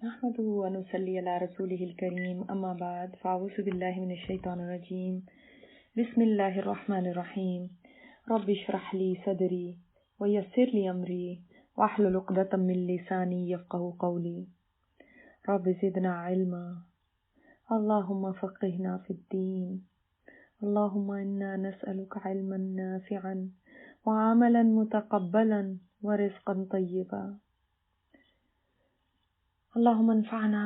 نحمده ونصلي على رسوله الكريم اما بعد فاعوذ بالله من الشيطان الرجيم بسم الله الرحمن الرحيم رب اشرح لي صدري ويسر لي امري واحلل عقدة من لساني يفقهوا قولي رب زدنا علما اللهم فقهنا في الدين اللهم انا نسألك علما نافعا وعملا متقبلا ورزقا طيبا اللهم انفعنا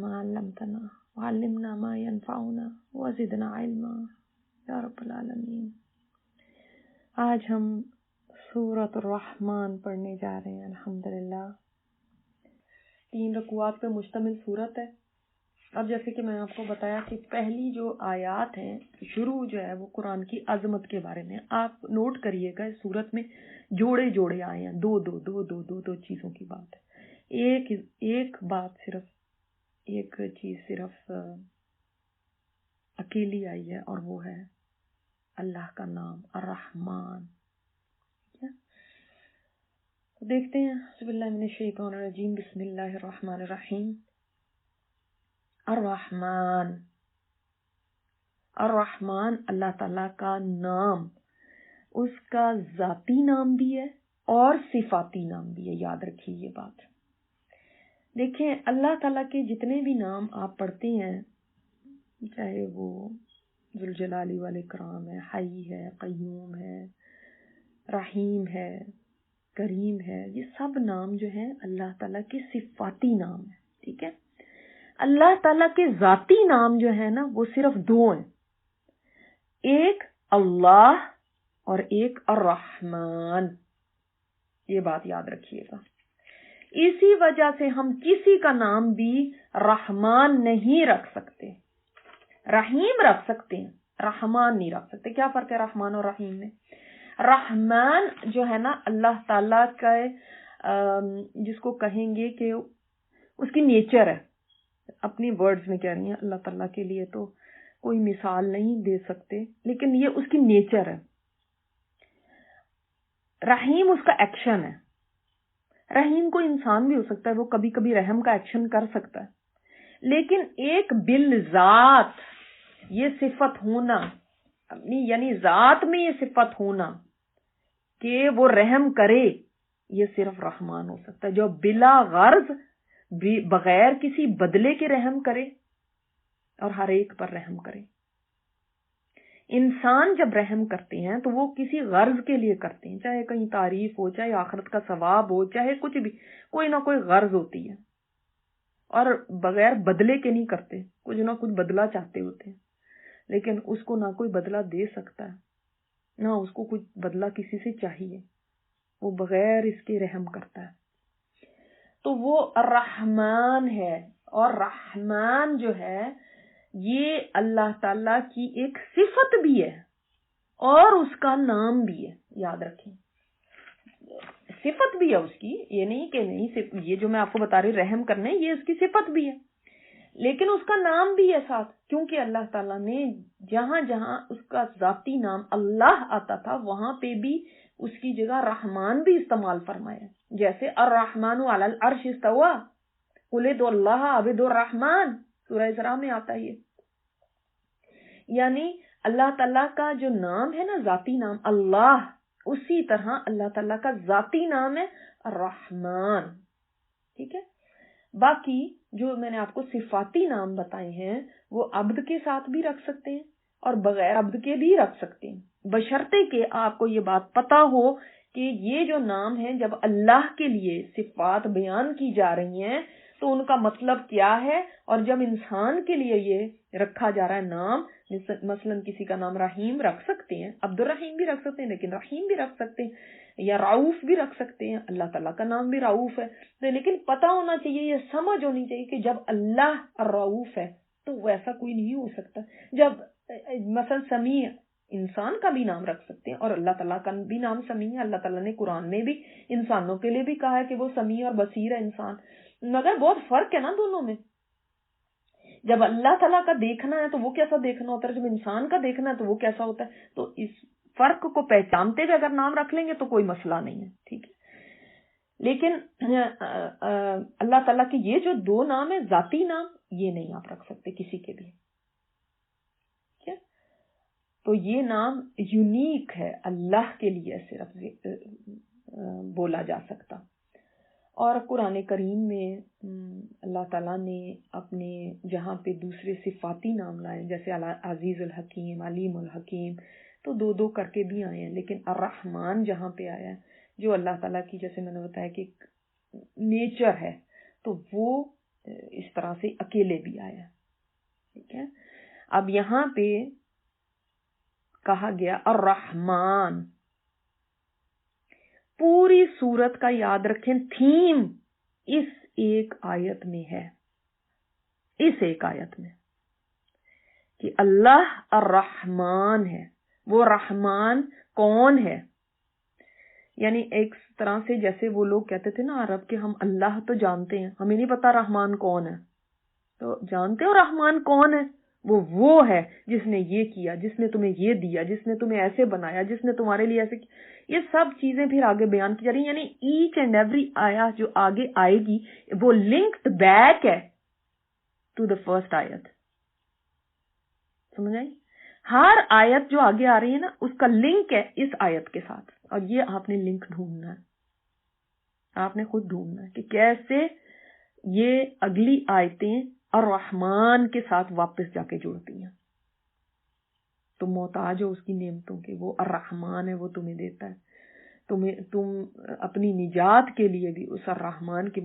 ما علمتنا وعلمنا ما ينفعنا وزدنا علما یا رب العالمین۔ آج ہم سورۃ الرحمن پڑھنے جا رہے ہیں الحمدللہ۔ 3 رکوعات پہ مشتمل سورت ہے۔ اب جیسے کہ میں نے آپ کو بتایا کہ پہلی جو آیات ہیں شروع جو ہے وہ قرآن کی عظمت کے بارے میں۔ آپ نوٹ کریے گا اس سورت میں جوڑے جوڑے آئے ہیں، دو چیزوں کی بات ہے۔ ایک بات صرف ایک چیز صرف اکیلی آئی ہے اور وہ ہے اللہ کا نام الرحمن۔ دیکھتے ہیں بسم اللہ من الشیطان الرجیم بسم اللہ الرحمن الرحیم۔ الرحمن، الرحمن اللہ تعالیٰ کا نام، اس کا ذاتی نام بھی ہے اور صفاتی نام بھی ہے، یاد رکھیے یہ بات۔ دیکھیں اللہ تعالیٰ کے جتنے بھی نام آپ پڑھتے ہیں، چاہے وہ ذوالجلال والاکرام ہے، حی ہے، قیوم ہے، رحیم ہے، کریم ہے، یہ سب نام جو ہیں اللہ تعالیٰ کے صفاتی نام ہیں، ٹھیک ہے۔ اللہ تعالیٰ کے ذاتی نام جو ہے نا وہ صرف 2 ہیں، ایک اللہ اور ایک الرحمن، یہ بات یاد رکھیے گا۔ اسی وجہ سے ہم کسی کا نام بھی رحمان نہیں رکھ سکتے، رحیم رکھ سکتے ہیں، رحمان نہیں رکھ سکتے۔ کیا فرق ہے رحمان اور رحیم میں؟ رحمان جو ہے نا اللہ تعالیٰ کا جس کو کہیں گے کہ اس کی نیچر ہے، اپنی ورڈز میں کہہ رہی ہیں، اللہ تعالیٰ کے لیے تو کوئی مثال نہیں دے سکتے لیکن یہ اس کی نیچر ہے۔ رحیم اس کا ایکشن ہے۔ رحیم کوئی انسان بھی ہو سکتا ہے، وہ کبھی کبھی رحم کا ایکشن کر سکتا ہے، لیکن ایک بالذات یہ صفت ہونا، یعنی ذات میں یہ صفت ہونا کہ وہ رحم کرے، یہ صرف رحمان ہو سکتا ہے، جو بلا غرض بغیر کسی بدلے کے رحم کرے اور ہر ایک پر رحم کرے۔ انسان جب رحم کرتے ہیں تو وہ کسی غرض کے لیے کرتے ہیں، چاہے کہیں تعریف ہو، چاہے آخرت کا ثواب ہو، چاہے کچھ بھی، کوئی نہ کوئی غرض ہوتی ہے، اور بغیر بدلے کے نہیں کرتے، کچھ نہ کچھ بدلہ چاہتے ہوتے ہیں، لیکن اس کو نہ کوئی بدلہ دے سکتا ہے، نہ اس کو کچھ بدلہ کسی سے چاہیے، وہ بغیر اس کے رحم کرتا ہے۔ تو وہ الرحمن ہے، اور رحمان جو ہے یہ اللہ تعالیٰ کی ایک صفت بھی ہے اور اس کا نام بھی ہے، یاد رکھیں۔ صفت بھی ہے اس کی، یہ نہیں کہ نہیں، یہ جو میں آپ کو بتا رہی رحم کرنے، یہ اس کی صفت بھی ہے، لیکن اس کا نام بھی ہے ساتھ، کیونکہ اللہ تعالیٰ نے جہاں جہاں اس کا ذاتی نام اللہ آتا تھا وہاں پہ بھی اس کی جگہ رحمان بھی استعمال فرمایا، جیسے الرحمن علی العرش استوى قل ادعوا اللہ عبدوا الرحمن، سورہ اسراء میں آتا ہے یہ۔ یعنی اللہ تعالیٰ کا جو نام ہے نا ذاتی نام اللہ، اسی طرح اللہ تعالیٰ کا ذاتی نام ہے الرحمن، ٹھیک ہے۔ باقی جو میں نے آپ کو صفاتی نام بتائے ہیں وہ عبد کے ساتھ بھی رکھ سکتے ہیں اور بغیر عبد کے بھی رکھ سکتے ہیں، بشرطے کہ آپ کو یہ بات پتا ہو کہ یہ جو نام ہے جب اللہ کے لیے صفات بیان کی جا رہی ہیں تو ان کا مطلب کیا ہے، اور جب انسان کے لیے یہ رکھا جا رہا ہے نام، مثلا کسی کا نام رحیم رکھ سکتے ہیں، عبد الرحیم بھی رکھ سکتے ہیں، لیکن رحیم بھی رکھ سکتے ہیں، یا رعوف بھی رکھ سکتے ہیں، اللہ تعالیٰ کا نام بھی رعوف ہے، لیکن پتہ ہونا چاہیے، یہ سمجھ ہونی چاہیے کہ جب اللہ الرعوف ہے تو ویسا کوئی نہیں ہو سکتا۔ جب مثلا سمیع، انسان کا بھی نام رکھ سکتے ہیں اور اللہ تعالیٰ کا بھی نام سمیع ہے، اللہ تعالیٰ نے قرآن میں بھی انسانوں کے لیے بھی کہا ہے کہ وہ سمیع اور بصیر ہے انسان، مگر بہت فرق ہے نا دونوں میں۔ جب اللہ تعالیٰ کا دیکھنا ہے تو وہ کیسا دیکھنا ہوتا ہے، جب انسان کا دیکھنا ہے تو وہ کیسا ہوتا ہے، تو اس فرق کو پہچانتے ہوئے اگر نام رکھ لیں گے تو کوئی مسئلہ نہیں ہے، ٹھیک ہے۔ لیکن اللہ تعالیٰ کے یہ جو 2 نام ہیں ذاتی نام، یہ نہیں آپ رکھ سکتے کسی کے بھی. تو یہ نام یونیک ہے، اللہ کے لیے صرف بولا جا سکتا. اور قرآن کریم میں اللہ تعالیٰ نے اپنے جہاں پہ دوسرے صفاتی نام لائے، جیسے عزیز الحکیم، علیم الحکیم، تو 2 کر کے بھی آئے ہیں. لیکن الرحمن جہاں پہ آیا ہے، جو اللہ تعالیٰ کی، جیسے میں نے بتایا کہ نیچر ہے، تو وہ اس طرح سے اکیلے بھی آیا. ٹھیک ہے. اب یہاں پہ کہا گیا الرحمن. پوری سورت کا یاد رکھیں، تھیم اس ایک آیت میں ہے، اس ایک آیت میں، کہ اللہ الرحمن ہے. وہ رحمان کون ہے؟ یعنی ایک طرح سے جیسے وہ لوگ کہتے تھے نا عرب، کہ ہم اللہ تو جانتے ہیں، ہمیں نہیں پتا رحمان کون ہے. تو جانتے ہو رحمان کون ہے؟ وہ ہے جس نے یہ کیا، جس نے تمہیں یہ دیا، جس نے تمہیں ایسے بنایا، جس نے تمہارے لیے ایسے کیا. یہ سب چیزیں پھر آگے بیان کی جا رہی ہیں. یعنی ایچ اینڈ ایوری آیا جو آگے آئے گی وہ لنکڈ بیک ہے ٹو دا فرسٹ آیت. سمجھ آئی؟ ہر آیت جو آگے آ رہی ہے نا، اس کا لنک ہے اس آیت کے ساتھ. اور یہ آپ نے لنک ڈھونڈنا ہے، آپ نے خود ڈھونڈنا ہے کہ کیسے یہ اگلی آیتیں الرحمن کے ساتھ واپس جا کے جڑتی ہیں. تم محتاج ہو اس کی نعمتوں کے، وہ الرحمن ہے، وہ تمہیں دیتا ہے. تم اپنی نجات کے لیے بھی اس الرحمن کے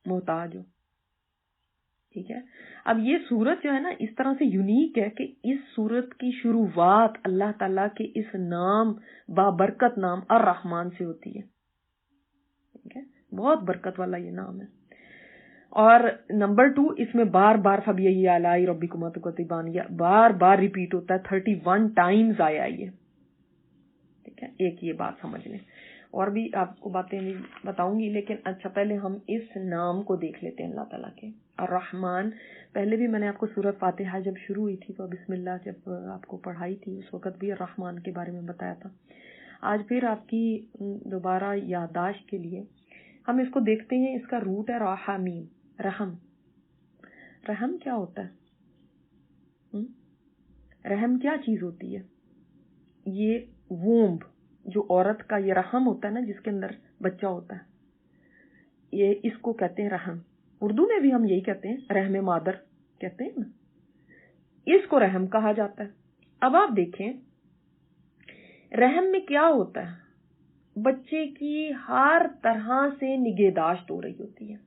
محتاج ہو. ٹھیک ہے. اب یہ سورت جو ہے نا اس طرح سے یونیک ہے کہ اس سورت کی شروعات اللہ تعالیٰ کے اس نام، بابرکت نام الرحمن سے ہوتی ہے. ٹھیک ہے. بہت برکت والا یہ نام ہے. اور نمبر 2، اس میں بار بار فبی آلاء ربکما تکذبان، بار بار ریپیٹ ہوتا ہے، 31 ٹائمز آیا یہ. ٹھیک ہے. ایک یہ بات سمجھ لیں، اور بھی آپ کو باتیں بھی بتاؤں گی، لیکن اچھا پہلے ہم اس نام کو دیکھ لیتے ہیں اللہ تعالیٰ کے الرحمن. پہلے بھی میں نے آپ کو سورۃ فاتحہ جب شروع ہوئی تھی تو بسم اللہ جب آپ کو پڑھائی تھی اس وقت بھی الرحمن کے بارے میں بتایا تھا. آج پھر آپ کی دوبارہ یادداشت کے لیے ہم اس کو دیکھتے ہیں. اس کا روٹ ہے رحمیم، رحم. رحم کیا ہوتا ہے؟ رحم کیا چیز ہوتی ہے؟ یہ وومب جو عورت کا یہ رحم ہوتا ہے نا، جس کے اندر بچہ ہوتا ہے، یہ اس کو کہتے ہیں رحم. اردو میں بھی ہم یہی کہتے ہیں، رحم مادر کہتے ہیں نا، اس کو رحم کہا جاتا ہے. اب آپ دیکھیں رحم میں کیا ہوتا ہے، بچے کی ہر طرح سے نگہداشت ہو رہی ہوتی ہے.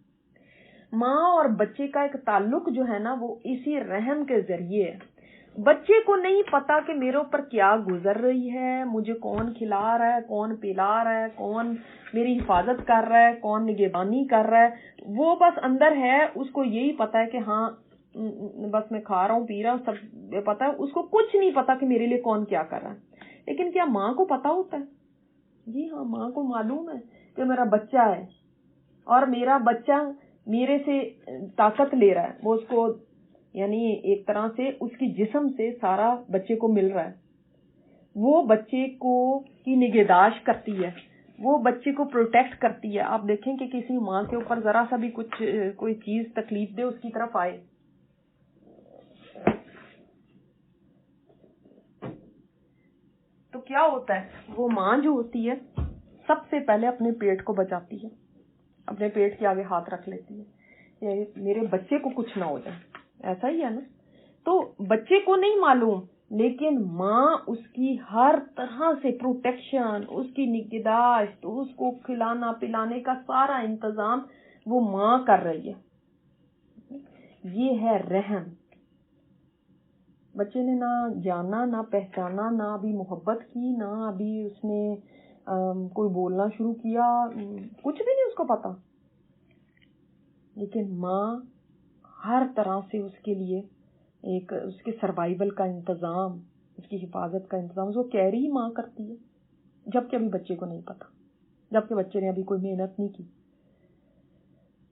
ماں اور بچے کا ایک تعلق جو ہے نا وہ اسی رحم کے ذریعے ہے. بچے کو نہیں پتا کہ میرے اوپر کیا گزر رہی ہے، مجھے کون کھلا رہا ہے، کون پلا رہا ہے، کون میری حفاظت کر رہا ہے، کون نگہبانی کر رہا ہے. وہ بس اندر ہے، اس کو یہی پتا ہے کہ ہاں بس میں کھا رہا ہوں، پی رہا ہوں، سب پتا ہے. اس کو کچھ نہیں پتا کہ میرے لیے کون کیا کر رہا ہے. لیکن کیا ماں کو پتا ہوتا ہے؟ جی ہاں، ماں کو معلوم ہے کہ میرا بچہ ہے اور میرا بچہ میرے سے طاقت لے رہا ہے. وہ اس کو یعنی ایک طرح سے اس کی جسم سے سارا بچے کو مل رہا ہے. وہ بچے کو کی نگہداشت کرتی ہے، وہ بچے کو پروٹیکٹ کرتی ہے. آپ دیکھیں کہ کسی ماں کے اوپر ذرا سا بھی کوئی چیز تکلیف دے، اس کی طرف آئے، تو کیا ہوتا ہے؟ وہ ماں جو ہوتی ہے سب سے پہلے اپنے پیٹ کو بچاتی ہے، اپنے پیٹ کے آگے ہاتھ رکھ لیتی ہے، میرے بچے کو کچھ نہ ہو جائے. ایسا ہی ہے نا. تو بچے کو نہیں معلوم، لیکن ماں اس کی ہر طرح سے پروٹیکشن، اس کی نگہداشت، اس کو کھلانا پلانے کا سارا انتظام وہ ماں کر رہی ہے. یہ ہے رحم. بچے نے نہ جانا، نہ پہچانا، نہ ابھی محبت کی، نہ ابھی اس نے کوئی بولنا شروع کیا، کچھ بھی نہیں اس کو پتا. لیکن ماں ہر طرح سے اس کے لیے ایک اس کے سروائیول کا انتظام، اس کی حفاظت کا انتظام اس کو کیری ماں کرتی ہے، جبکہ ابھی بچے کو نہیں پتا، جبکہ بچے نے ابھی کوئی محنت نہیں کی.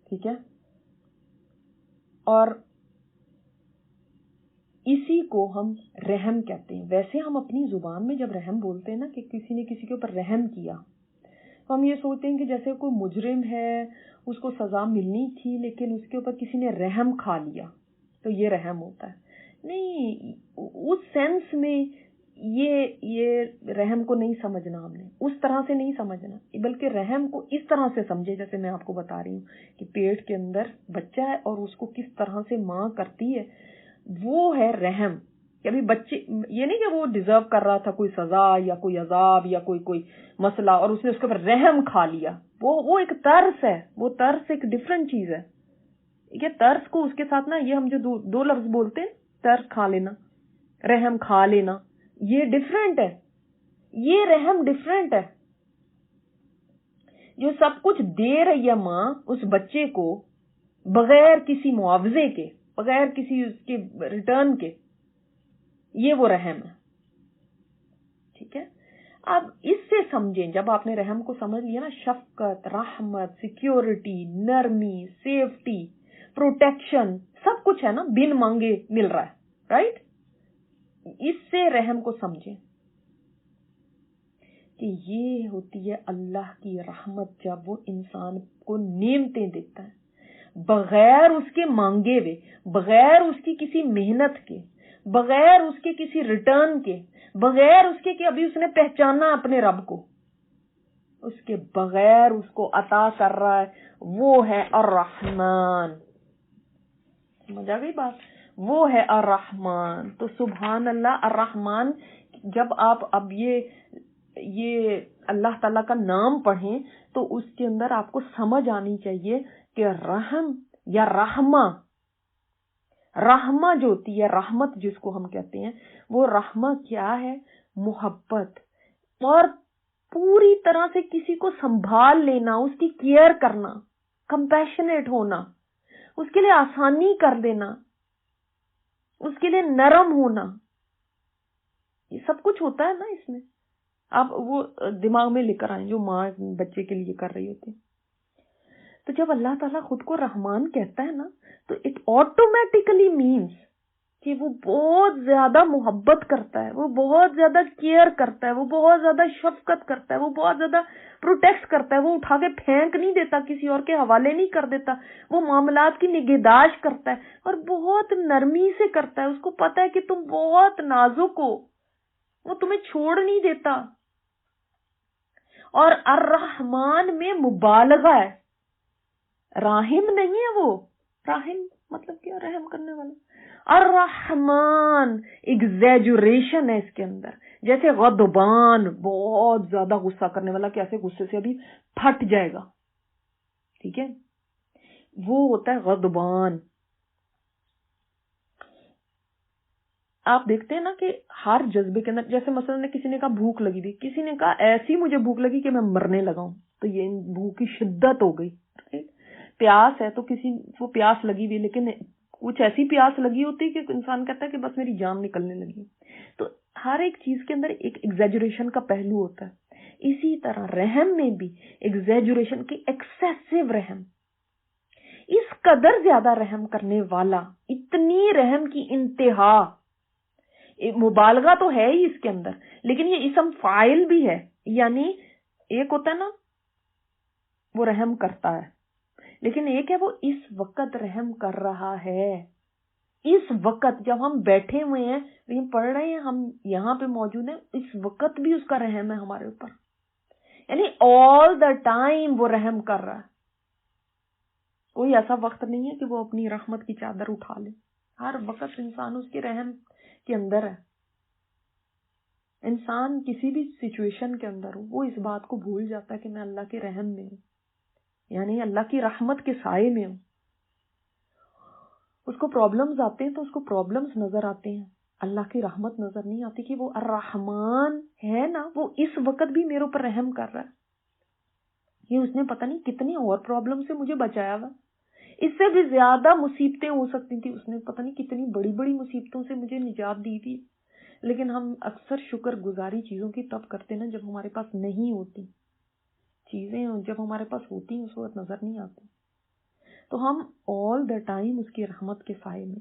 ٹھیک ہے. اور اسی کو ہم رحم کہتے ہیں. ویسے ہم اپنی زبان میں جب رحم بولتے ہیں نا کہ کسی نے کسی کے اوپر رحم کیا، تو ہم یہ سوچتے ہیں کہ جیسے کوئی مجرم ہے, اس کو سزا ملنی تھی لیکن اس کے اوپر کسی نے رحم کھا لیا تو یہ رحم ہوتا ہے. نہیں, اس سینس میں یہ رحم کو نہیں سمجھنا, ہم نے اس طرح سے نہیں سمجھنا, بلکہ رحم کو اس طرح سے سمجھے جیسے میں آپ کو بتا رہی ہوں کہ پیٹ کے اندر بچہ ہے اور اس کو کس طرح سے ماں کرتی ہے, وہ ہے رحم. کہ ابھی بچے, یہ نہیں کہ وہ ڈیزرو کر رہا تھا کوئی سزا یا کوئی عذاب یا کوئی مسئلہ اور اس نے اس کے اوپر رحم کھا لیا, وہ ایک ترس ہے, وہ ترس ایک ڈفرینٹ چیز ہے. یہ ترس کو اس کے ساتھ نا, یہ ہم جو دو لفظ بولتے ہیں, ترس کھا لینا, رحم کھا لینا, یہ ڈفرینٹ ہے, یہ رحم ڈفرینٹ ہے. جو سب کچھ دے رہی ہے ماں اس بچے کو بغیر کسی معاوضے کے, بغیر کسی اس کے ریٹرن کے, یہ وہ رحم ہے. ٹھیک ہے, اب اس سے سمجھیں, جب آپ نے رحم کو سمجھ لیا نا, شفقت, رحمت, سیکیورٹی, نرمی, سیفٹی, پروٹیکشن, سب کچھ ہے نا, بن مانگے مل رہا ہے, رائٹ. اس سے رحم کو سمجھیں کہ یہ ہوتی ہے اللہ کی رحمت, جب وہ انسان کو نعمتیں دیتا ہے بغیر اس کے مانگے ہوئے, بغیر اس کی کسی محنت کے, بغیر اس کے کسی ریٹرن کے, بغیر اس کے کہ ابھی اس نے پہچانا اپنے رب کو, اس کے بغیر اس کو عطا کر رہا ہے. وہ ہے الرحمن. سمجھ آ گئی بات؟ وہ ہے الرحمن. تو سبحان اللہ, الرحمن, جب آپ اب یہ اللہ تعالیٰ کا نام پڑھیں تو اس کے اندر آپ کو سمجھ آنی چاہیے کہ رحم یا رحمہ جو ہوتی ہے, رحمت جس کو ہم کہتے ہیں, وہ رحمہ کیا ہے؟ محبت اور پوری طرح سے کسی کو سنبھال لینا, اس کی کیئر کرنا, کمپیشنیٹ ہونا, اس کے لیے آسانی کر دینا, اس کے لیے نرم ہونا, یہ سب کچھ ہوتا ہے نا اس میں. آپ وہ دماغ میں لے کر آئیں جو ماں بچے کے لیے کر رہی ہوتی. تو جب اللہ تعالیٰ خود کو رحمان کہتا ہے نا, تو اٹ آٹومیٹیکلی مینس کہ وہ بہت زیادہ محبت کرتا ہے, وہ بہت زیادہ کیئر کرتا ہے, وہ بہت زیادہ شفقت کرتا ہے, وہ بہت زیادہ پروٹیکٹ کرتا ہے, وہ اٹھا کے پھینک نہیں دیتا, کسی اور کے حوالے نہیں کر دیتا, وہ معاملات کی نگہداشت کرتا ہے اور بہت نرمی سے کرتا ہے. اس کو پتا ہے کہ تم بہت نازک ہو, وہ تمہیں چھوڑ نہیں دیتا. اور الرحمن میں مبالغہ ہے, راحم نہیں ہے وہ. راحم مطلب کیا؟ رحم کرنے والا. الرحمن ایگزیجوریشن ہے اس کے اندر, جیسے غضبان, بہت زیادہ غصہ کرنے والا, کیسے غصے سے ابھی پھٹ جائے گا. ٹھیک ہے, وہ ہوتا ہے غضبان. آپ دیکھتے ہیں نا کہ ہر جذبے کے اندر, جیسے مثلا کسی نے کہا بھوک لگی تھی, کسی نے کہا ایسی مجھے بھوک لگی کہ میں مرنے لگا ہوں, تو یہ بھوک کی شدت ہو گئی. پیاس ہے تو کسی کو پیاس لگی ہوئی, لیکن کچھ ایسی پیاس لگی ہوتی کہ انسان کہتا ہے کہ بس میری جان نکلنے لگی. تو ہر ایک چیز کے اندر ایک ایگزیجوریشن کا پہلو ہوتا ہے. اسی طرح رحم میں بھی ایگزیجوریشن کی, ایکسیسو رحم, اس قدر زیادہ رحم کرنے والا, اتنی رحم کی انتہا. مبالغہ تو ہے ہی اس کے اندر, لیکن یہ اسم فاعل بھی ہے, یعنی ایک ہوتا ہے نا وہ رحم کرتا ہے, لیکن ایک ہے وہ اس وقت رحم کر رہا ہے. اس وقت جب ہم بیٹھے ہوئے ہیں, لیکن پڑھ رہے ہیں, ہم یہاں پہ موجود ہیں, اس وقت بھی اس کا رحم ہے ہمارے اوپر, یعنی آل دا ٹائم وہ رحم کر رہا ہے. کوئی ایسا وقت نہیں ہے کہ وہ اپنی رحمت کی چادر اٹھا لے, ہر وقت انسان اس کے رحم کے اندر ہے. انسان کسی بھی سچویشن کے اندر ہو, وہ اس بات کو بھول جاتا ہے کہ میں اللہ کے رحم میں ہوں, یعنی اللہ کی رحمت کے سائے میں ہوں. اس کو پرابلمز آتے ہیں تو اس کو پرابلمز نظر آتے ہیں, اللہ کی رحمت نظر نہیں آتی کہ وہ الرحمن ہے نا, وہ اس وقت بھی میرے اوپر رحم کر رہا ہے. یہ اس نے پتہ نہیں کتنی اور پرابلم سے مجھے بچایا ہوا, اس سے بھی زیادہ مصیبتیں ہو سکتی تھی, اس نے پتہ نہیں کتنی بڑی بڑی مصیبتوں سے مجھے نجات دی تھی. لیکن ہم اکثر شکر گزاری چیزوں کی تب کرتے نا جب ہمارے پاس نہیں ہوتی چیزیں, جب ہمارے پاس ہوتی ہیں اس وقت نظر نہیں آتی. تو ہم آل دا ٹائم اس کی رحمت کے سائے میں,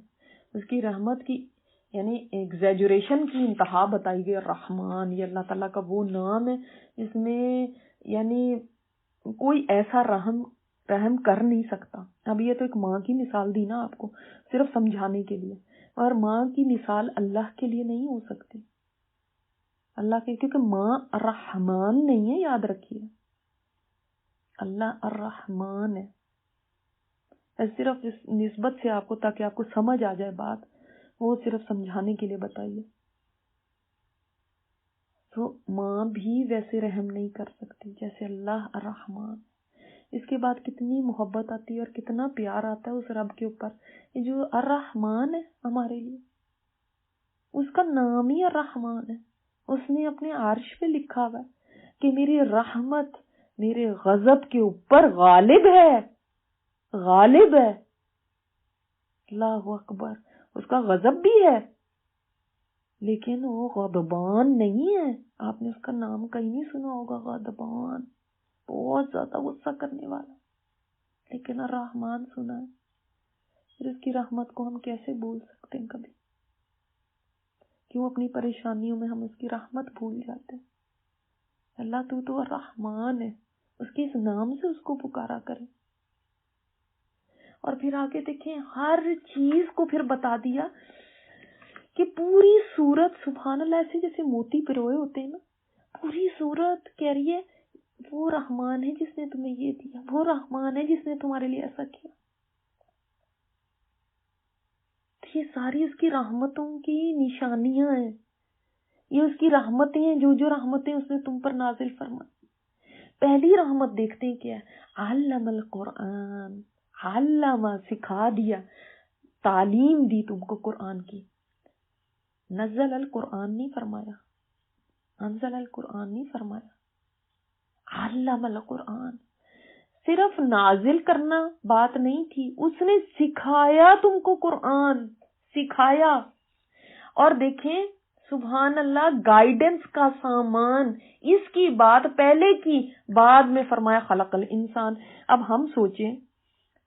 اس کی رحمت کی یعنی ایگزیجوریشن کی انتہا بتائی گئی. الرحمن یہ اللہ تعالیٰ کا وہ نام ہے جس میں یعنی کوئی ایسا رحم کر نہیں سکتا. اب یہ تو ایک ماں کی مثال دی نا آپ کو صرف سمجھانے کے لیے، اور ماں کی مثال اللہ کے لیے نہیں ہو سکتی. اللہ کے، کیونکہ ماں الرحمن نہیں ہے، یاد رکھیے. اللہ الرحمن ہے. صرف اس نسبت سے آپ کو، تاکہ آپ کو سمجھ آ جائے بات، وہ صرف سمجھانے کے لیے بتائیے. تو ماں بھی ویسے رحم نہیں کر سکتی جیسے اللہ الرحمن. اس کے بعد کتنی محبت آتی ہے اور کتنا پیار آتا ہے اس رب کے اوپر. یہ جو الرحمن ہے ہمارے لیے، اس کا نام ہی الرحمن ہے. اس نے اپنے عرش پہ لکھا ہوا ہے کہ میری رحمت میرے غضب کے اوپر غالب ہے. غالب ہے. اللہ اکبر. اس کا غضب بھی ہے لیکن وہ غضبان نہیں ہے. آپ نے اس کا نام کہیں نہیں سنا ہوگا، غضبان، بہت زیادہ غصہ کرنے والا. لیکن الرحمن سنا ہے. پھر اس کی رحمت کو ہم کیسے بھول سکتے ہیں؟ کبھی کیوں اپنی پریشانیوں میں ہم اس کی رحمت بھول جاتے ہیں؟ اللہ تو الرحمن ہے. اس کے اس نام سے اس کو پکارا کریں. اور پھر آگے دیکھیں، ہر چیز کو پھر بتا دیا کہ پوری صورت، سبحان اللہ، ایسے جیسے موتی پروئے ہوتے ہیں نا، پوری صورت کہہ رہی ہے وہ رحمان ہے جس نے تمہیں یہ دیا، وہ رحمان ہے جس نے تمہارے لیے ایسا کیا. یہ ساری اس کی رحمتوں کی نشانیاں ہیں. یہ اس کی رحمتیں ہیں، جو رحمتیں اس نے تم پر نازل فرمائی. پہلی رحمت دیکھتے ہیں کیا ہے؟ علم القرآن. علم، سکھا دیا، تعلیم دی تم کو قرآن کی. نزل القرآن نہیں فرمایا، انزل القرآن نہیں فرمایا، علم القرآن. صرف نازل کرنا بات نہیں تھی، اس نے سکھایا تم کو قرآن، سکھایا. اور دیکھیں سبحان اللہ، گائیڈنس کا سامان، اس کی بات پہلے کی، بعد میں فرمایا خلق الانسان. اب ہم سوچیں،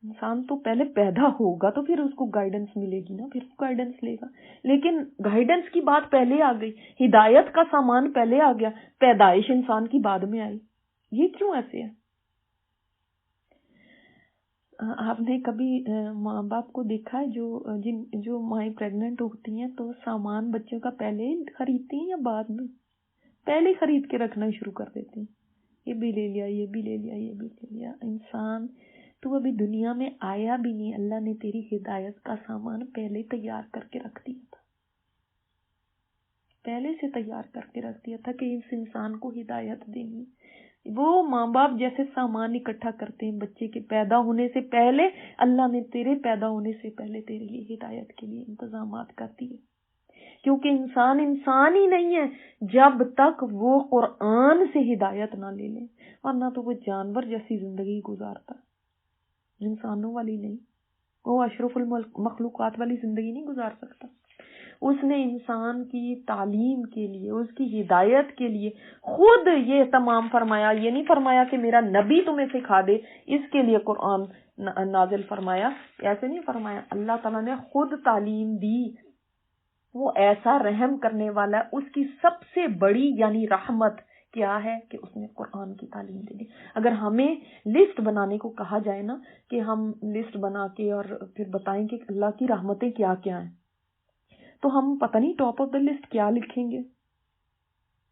انسان تو پہلے پیدا ہوگا تو پھر اس کو گائیڈنس ملے گی نا، پھر گائیڈنس لے گا. لیکن گائیڈنس کی بات پہلے آ گئی، ہدایت کا سامان پہلے آ گیا، پیدائش انسان کی بعد میں آئی. یہ کیوں ایسے ہے؟ آپ نے کبھی ماں باپ کو دیکھا ہے جو مائیں پریگننٹ ہوتی ہیں تو سامان بچوں کا پہلے خریدتی ہیں یا بعد میں؟ پہلے خرید کے رکھنا شروع کر دیتی ہیں. یہ بھی لے لیا، یہ بھی لے لیا، یہ بھی لے لیا. انسان تو ابھی دنیا میں آیا بھی نہیں، اللہ نے تیری ہدایت کا سامان پہلے تیار کر کے رکھ دیا تھا، پہلے سے تیار کر کے رکھ دیا تھا کہ اس انسان کو ہدایت دینی. وہ ماں باپ جیسے سامان اکٹھا کرتے ہیں بچے کے پیدا ہونے سے پہلے، اللہ نے تیرے پیدا ہونے سے پہلے تیرے لیے ہدایت کے لیے انتظامات کر دیے. کیونکہ انسان ہی نہیں ہے جب تک وہ قرآن سے ہدایت نہ لے لے، ورنہ تو وہ جانور جیسی زندگی گزارتا، انسانوں والی نہیں. وہ اشرف المخلوقات والی زندگی نہیں گزار سکتا. اس نے انسان کی تعلیم کے لیے، اس کی ہدایت کے لیے خود یہ تمام فرمایا. یہ نہیں فرمایا کہ میرا نبی تمہیں سکھا دے اس کے لیے قرآن نازل فرمایا، ایسے نہیں فرمایا. اللہ تعالیٰ نے خود تعلیم دی. وہ ایسا رحم کرنے والا ہے. اس کی سب سے بڑی یعنی رحمت کیا ہے کہ اس نے قرآن کی تعلیم دے دی. اگر ہمیں لسٹ بنانے کو کہا جائے نا کہ ہم لسٹ بنا کے اور پھر بتائیں کہ اللہ کی رحمتیں کیا کیا ہیں، تو ہم پتہ نہیں ٹاپ آف دا لسٹ کیا لکھیں گے.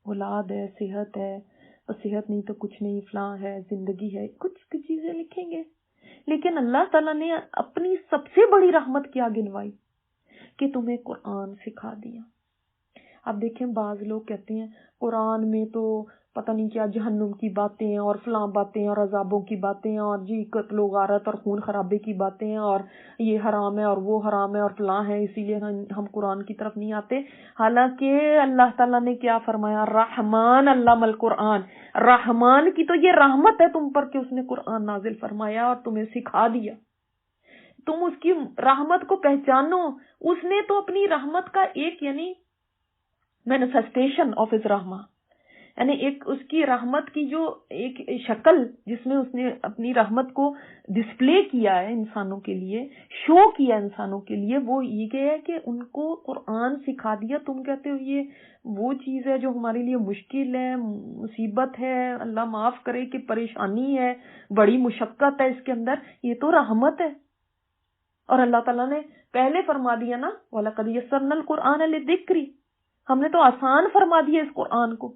اولاد ہے، صحت ہے، اور صحت نہیں تو کچھ نہیں، فلاں ہے، زندگی ہے، کچھ چیزیں لکھیں گے. لیکن اللہ تعالیٰ نے اپنی سب سے بڑی رحمت کیا گنوائی کہ تمہیں قرآن سکھا دیا. اب دیکھیں بعض لوگ کہتے ہیں قرآن میں تو پتہ نہیں کیا جہنم کی باتیں ہیں اور فلاں باتیں اور عذابوں کی باتیں ہیں اور جی قتل و غارت اور خون خرابے کی باتیں ہیں اور یہ حرام ہے اور وہ حرام ہے اور فلاں ہے، اسی لیے ہم قرآن کی طرف نہیں آتے. حالانکہ اللہ تعالیٰ نے کیا فرمایا؟ رحمان علم القرآن. رحمان کی تو یہ رحمت ہے تم پر کہ اس نے قرآن نازل فرمایا اور تمہیں سکھا دیا. تم اس کی رحمت کو پہچانو. اس نے تو اپنی رحمت کا ایک یعنی مینیفیسٹیشن آف ہز رحمہ یعنی ایک اس کی رحمت کی جو ایک شکل جس میں اس نے اپنی رحمت کو ڈسپلے کیا ہے انسانوں کے لیے، شو کیا انسانوں کے لیے، وہ یہ ہے کہ ان کو قرآن سکھا دیا. تم کہتے ہو یہ وہ چیز ہے جو ہمارے لیے مشکل ہے، مصیبت ہے، اللہ معاف کرے کہ پریشانی ہے، بڑی مشقت ہے اس کے اندر. یہ تو رحمت ہے. اور اللہ تعالیٰ نے پہلے فرما دیا نا وَلَقَدْ يَسَّرْنَا الْقُرْآنَ لِلذِّكْرِ، ہم نے تو آسان فرما دیا اس قرآن کو.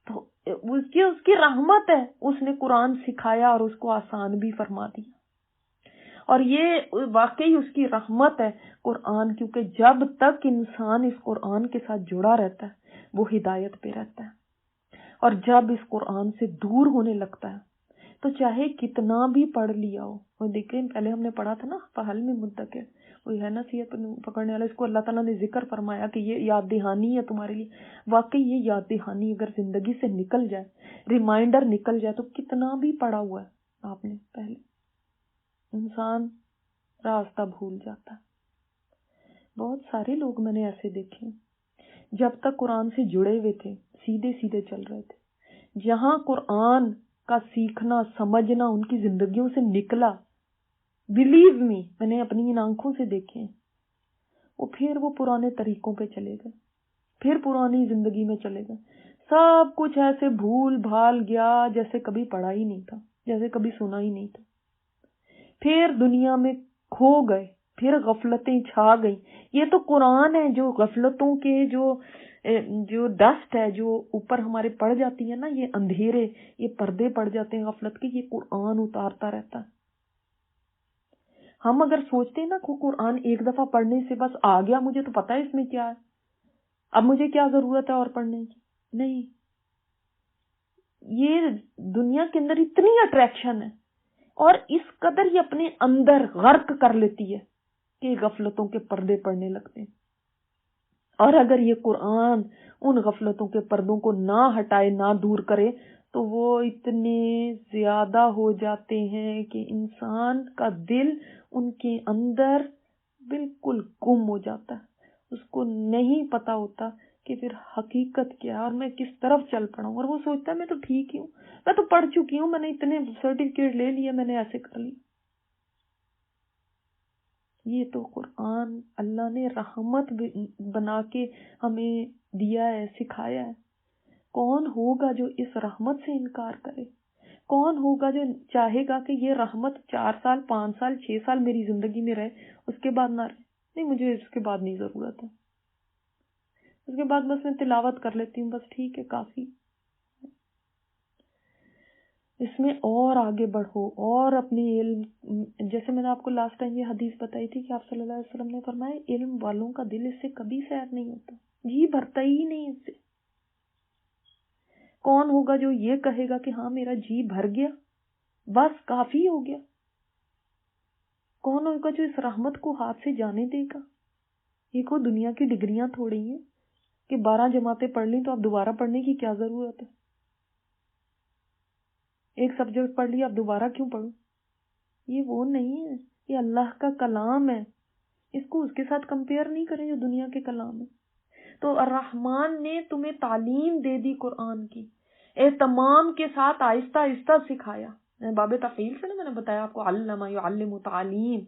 تو اس کی رحمت ہے، اس نے قرآن سکھایا اور اس کو آسان بھی فرما دیا. اور یہ واقعی اس کی رحمت ہے قرآن، کیونکہ جب تک انسان اس قرآن کے ساتھ جڑا رہتا ہے وہ ہدایت پہ رہتا ہے. اور جب اس قرآن سے دور ہونے لگتا ہے تو چاہے کتنا بھی پڑھ لیا ہو. وہ دیکھیں پہلے ہم نے پڑھا تھا نا فہل میں مدکر، وہی ہے نا سیرت پکڑنے والا، اس کو اللہ تعالیٰ نے ذکر فرمایا کہ یہ یاد دہانی ہے تمہارے لیے. واقعی یہ یاد دہانی اگر زندگی سے نکل جائے، ریمائنڈر نکل جائے، تو کتنا بھی پڑھا ہوا ہے آپ نے پہلے، انسان راستہ بھول جاتا ہے. بہت سارے لوگ میں نے ایسے دیکھے جب تک قرآن سے جڑے ہوئے تھے سیدھے سیدھے چل رہے تھے، جہاں قرآن کا سیکھنا سمجھنا ان کی زندگیوں سے نکلا، بلیو می میں نے اپنی ان آنکھوں سے دیکھے، وہ پرانے طریقوں پہ چلے گئے، پھر پرانی زندگی میں چلے گئے. سب کچھ ایسے بھول بھال گیا جیسے کبھی پڑھا ہی نہیں تھا، جیسے کبھی سنا ہی نہیں تھا. پھر دنیا میں کھو گئے، پھر غفلتیں چھا گئیں. یہ تو قرآن ہے جو غفلتوں کے جو ڈسٹ ہے جو اوپر ہمارے پڑ جاتی ہے نا، یہ اندھیرے، یہ پردے پڑ جاتے ہیں غفلت کے، یہ قرآن اتارتا رہتا ہے. ہم اگر سوچتے ہیں نا قرآن ایک دفعہ پڑھنے سے بس آ گیا، مجھے تو پتا ہے اس میں کیا ہے، اب مجھے کیا ضرورت ہے اور پڑھنے کی، نہیں. یہ دنیا کے اندر اتنی اٹریکشن ہے اور اس قدر یہ اپنے اندر غرق کر لیتی ہے کہ غفلتوں کے پردے پڑنے لگتے ہیں. اور اگر یہ قرآن ان غفلتوں کے پردوں کو نہ ہٹائے، نہ دور کرے، تو وہ اتنے زیادہ ہو جاتے ہیں کہ انسان کا دل ان کے اندر بالکل گم ہو جاتا ہے. اس کو نہیں پتا ہوتا کہ پھر حقیقت کیا اور میں کس طرف چل پڑا ہوں. اور وہ سوچتا ہے میں تو ٹھیک ہی ہوں، میں تو پڑھ چکی ہوں، میں نے اتنے سرٹیفکیٹ لے لیے، میں نے ایسے کر لی. یہ تو قرآن اللہ نے رحمت بنا کے ہمیں دیا ہے، سکھایا ہے. کون ہوگا جو اس رحمت سے انکار کرے؟ کون ہوگا جو چاہے گا کہ یہ رحمت 4 سال 5 سال 6 سال میری زندگی میں رہے، اس کے بعد نہ رہے؟ نہیں، مجھے اس کے بعد نہیں ضرورت ہے، اس کے بعد بس میں تلاوت کر لیتی ہوں، بس ٹھیک ہے، کافی. اس میں اور آگے بڑھو اور اپنی علم، جیسے میں نے آپ کو لاسٹ ٹائم یہ حدیث بتائی تھی کہ آپ صلی اللہ علیہ وسلم نے فرمایا علم والوں کا دل اس سے کبھی سیر نہیں ہوتا، جی بھرتا ہی نہیں اس سے. کون ہوگا جو یہ کہے گا کہ ہاں میرا جی بھر گیا، بس کافی ہو گیا؟ کون ہوگا جو اس رحمت کو ہاتھ سے جانے دے گا؟ یہ کوئی دنیا کی ڈگریاں تھوڑی ہیں کہ 12 جماعتیں پڑھ لیں تو اب دوبارہ پڑھنے کی کیا ضرورت ہے. ایک سبجیکٹ پڑھ لیا اب دوبارہ کیوں پڑھوں؟ یہ وہ نہیں ہے، یہ اللہ کا کلام ہے، اس کو اس کے ساتھ کمپیئر نہیں کریں جو دنیا کے کلام ہے. تو الرحمن نے تمہیں تعلیم دے دی قرآن کی، اہتمام کے ساتھ آہستہ آہستہ سکھایا. باب تفعیل سے نا میں نے بتایا آپ کو، علم یعلم تعلیم.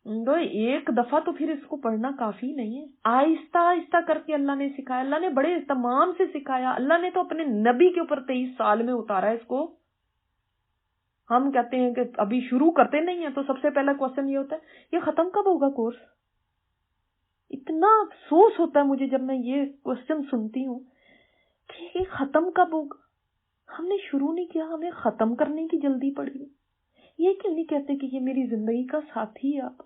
تو ایک دفعہ تو پھر اس کو پڑھنا کافی نہیں ہے، آہستہ آہستہ کر کے اللہ نے سکھایا، اللہ نے بڑے اہتمام سے سکھایا. اللہ نے تو اپنے نبی کے اوپر 23 سال میں اتارا ہے اس کو. ہم کہتے ہیں کہ ابھی شروع کرتے نہیں ہیں تو سب سے پہلا کوشچن یہ ہوتا ہے یہ ختم کب ہوگا کورس. اتنا افسوس ہوتا ہے مجھے جب میں یہ کوشچن سنتی ہوں کہ یہ ختم کب ہوگا. ہم نے شروع نہیں کیا، ہمیں ختم کرنے کی جلدی پڑی. یہ کیوں نہیں کہتے کہ یہ میری زندگی کا ساتھی ہے، آپ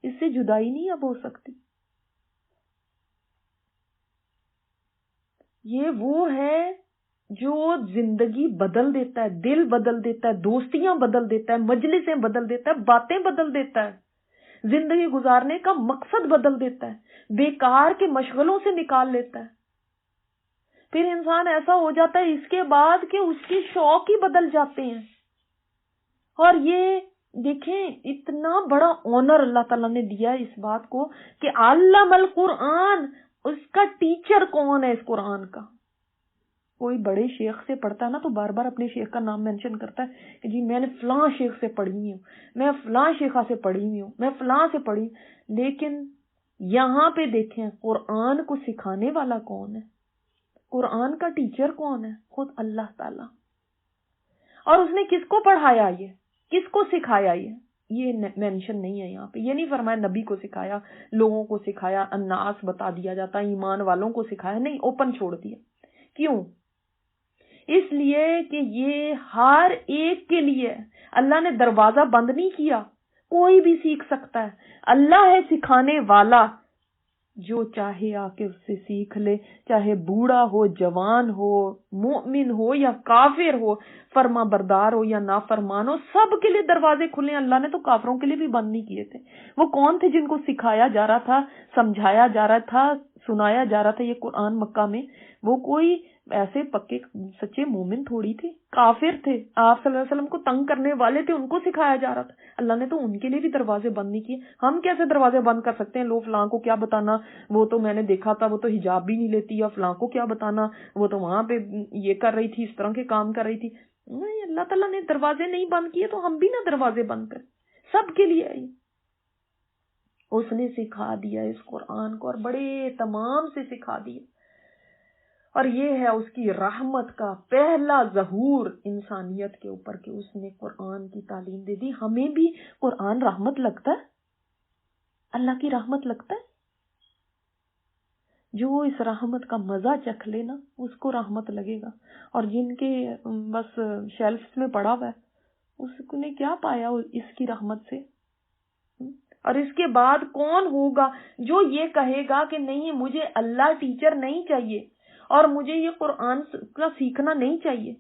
اس سے جدائی نہیں اب ہو سکتی. یہ وہ ہے جو زندگی بدل دیتا ہے، دل بدل دیتا ہے، دوستیاں بدل دیتا ہے، مجلسیں بدل دیتا ہے، باتیں بدل دیتا ہے، زندگی گزارنے کا مقصد بدل دیتا ہے، بیکار کے مشغلوں سے نکال لیتا ہے. پھر انسان ایسا ہو جاتا ہے اس کے بعد کہ اس کی شوق ہی بدل جاتے ہیں. اور یہ دیکھیں اتنا بڑا آنر اللہ تعالیٰ نے دیا ہے اس بات کو کہ علم القرآن، اس کا ٹیچر کون ہے اس قرآن کا؟ کوئی بڑے شیخ سے پڑھتا ہے نا تو بار بار اپنے شیخ کا نام مینشن کرتا ہے کہ جی میں نے فلاں شیخ سے پڑھی ہوئی ہوں، میں فلاں شیخہ سے پڑھی ہوئی ہوں، میں فلاں سے پڑھی. لیکن یہاں پہ دیکھیں قرآن کو سکھانے والا کون ہے؟ قرآن کا ٹیچر کون ہے؟ خود اللہ تعالی. اور اس نے کس کو پڑھایا، یہ کس کو سکھایا؟ یہ مینشن نہیں ہے یہاں پہ. یہ نہیں فرمایا نبی کو سکھایا، لوگوں کو سکھایا، الناس بتا دیا جاتا، ایمان والوں کو سکھایا. نہیں، اوپن چھوڑ دیا. کیوں؟ اس لیے کہ یہ ہر ایک کے لیے. اللہ نے دروازہ بند نہیں کیا، کوئی بھی سیکھ سکتا ہے. اللہ ہے سکھانے والا، جو چاہے آ کے اس سے سیکھ لے، چاہے بوڑھا ہو، جوان ہو، مومن ہو یا کافر ہو، فرما بردار ہو یا نافرمان ہو، سب کے لیے دروازے کھلے ہیں. اللہ نے تو کافروں کے لیے بھی بند نہیں کیے تھے. وہ کون تھے جن کو سکھایا جا رہا تھا، سمجھایا جا رہا تھا، سنایا جا رہا تھا یہ قرآن مکہ میں؟ وہ کوئی ایسے پکے سچے مومن تھوڑی تھے، کافر تھے، آپ صلی اللہ علیہ وسلم کو تنگ کرنے والے تھے، ان کو سکھایا جا رہا تھا. اللہ نے تو ان کے لیے بھی دروازے بند نہیں کیے. ہم کیسے دروازے بند کر سکتے ہیں؟ لو فلاں کو کیا بتانا، وہ تو میں نے دیکھا تھا وہ تو حجاب بھی نہیں لیتی، یا فلاں کو کیا بتانا، وہ تو وہاں پہ یہ کر رہی تھی، اس طرح کے کام کر رہی تھی. نہیں، اللہ تعالیٰ نے دروازے نہیں بند کیے تو ہم بھی نہ دروازے بند کریں. سب کے لیے اس نے سکھا دیا اس قرآن کو، اور بڑے تمام سے سکھا دیا. اور یہ ہے اس کی رحمت کا پہلا ظہور انسانیت کے اوپر کہ اس نے قرآن کی تعلیم دے دی. ہمیں بھی قرآن رحمت لگتا ہے، اللہ کی رحمت لگتا ہے. جو اس رحمت کا مزہ چکھ لے نا اس کو رحمت لگے گا. اور جن کے بس شیلفز میں پڑا ہوا ہے اس نے کیا پایا اس کی رحمت سے؟ اور اس کے بعد کون ہوگا جو یہ کہے گا کہ نہیں مجھے اللہ ٹیچر نہیں چاہیے اور مجھے یہ قرآن کا سیکھنا نہیں چاہیے؟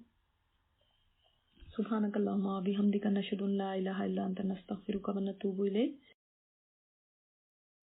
سبحانک اللہم و بحمدک، نشہد ان لا الہ الا انت، نستغفرک و نتوب الیک.